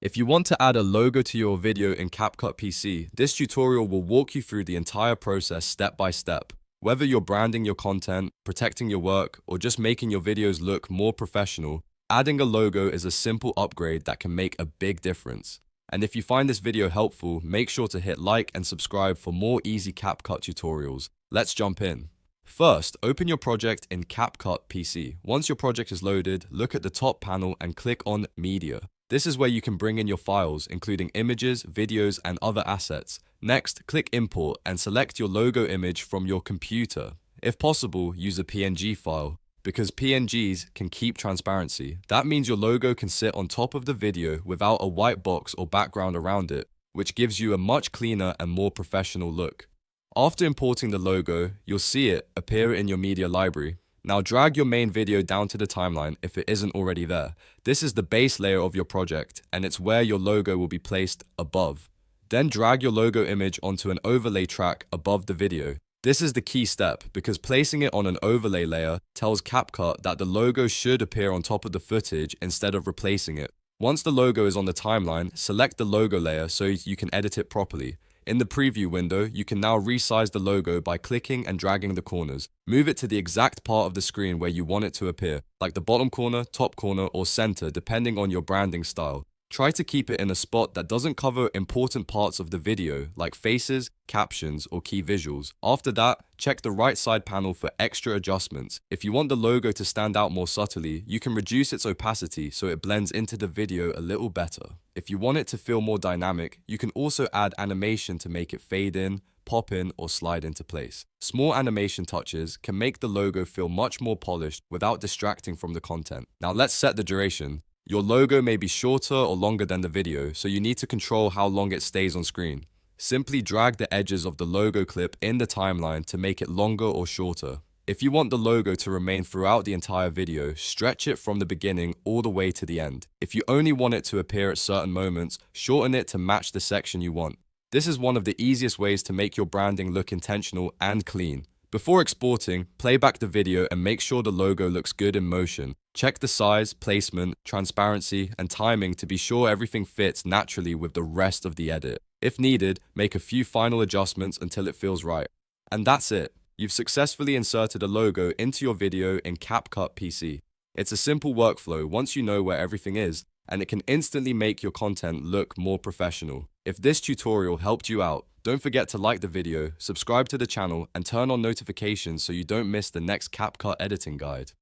If you want to add a logo to your video in CapCut PC, this tutorial will walk you through the entire process step by step. Whether you're branding your content, protecting your work, or just making your videos look more professional, adding a logo is a simple upgrade that can make a big difference. And if you find this video helpful, make sure to hit like and subscribe for more easy CapCut tutorials. Let's jump in. First, open your project in CapCut PC. Once your project is loaded, look at the top panel and click on Media. This is where you can bring in your files, including images, videos, and other assets. Next, click Import and select your logo image from your computer. If possible, use a PNG file, because PNGs can keep transparency. That means your logo can sit on top of the video without a white box or background around it, which gives you a much cleaner and more professional look. After importing the logo, you'll see it appear in your media library. Now drag your main video down to the timeline if it isn't already there. This is the base layer of your project, and it's where your logo will be placed above. Then drag your logo image onto an overlay track above the video. This is the key step, because placing it on an overlay layer tells CapCut that the logo should appear on top of the footage instead of replacing it. Once the logo is on the timeline, select the logo layer so you can edit it properly. In the preview window, you can now resize the logo by clicking and dragging the corners. Move it to the exact part of the screen where you want it to appear, like the bottom corner, top corner, or center, depending on your branding style. Try to keep it in a spot that doesn't cover important parts of the video, like faces, captions, or key visuals. After that, check the right side panel for extra adjustments. If you want the logo to stand out more subtly, you can reduce its opacity so it blends into the video a little better. If you want it to feel more dynamic, you can also add animation to make it fade in, pop in, or slide into place. Small animation touches can make the logo feel much more polished without distracting from the content. Now let's set the duration. Your logo may be shorter or longer than the video, so you need to control how long it stays on screen. Simply drag the edges of the logo clip in the timeline to make it longer or shorter. If you want the logo to remain throughout the entire video, stretch it from the beginning all the way to the end. If you only want it to appear at certain moments, shorten it to match the section you want. This is one of the easiest ways to make your branding look intentional and clean. Before exporting, play back the video and make sure the logo looks good in motion. Check the size, placement, transparency, and timing to be sure everything fits naturally with the rest of the edit. If needed, make a few final adjustments until it feels right. And that's it. You've successfully inserted a logo into your video in CapCut PC. It's a simple workflow once you know where everything is, and it can instantly make your content look more professional. If this tutorial helped you out, don't forget to like the video, subscribe to the channel, and turn on notifications so you don't miss the next CapCut editing guide.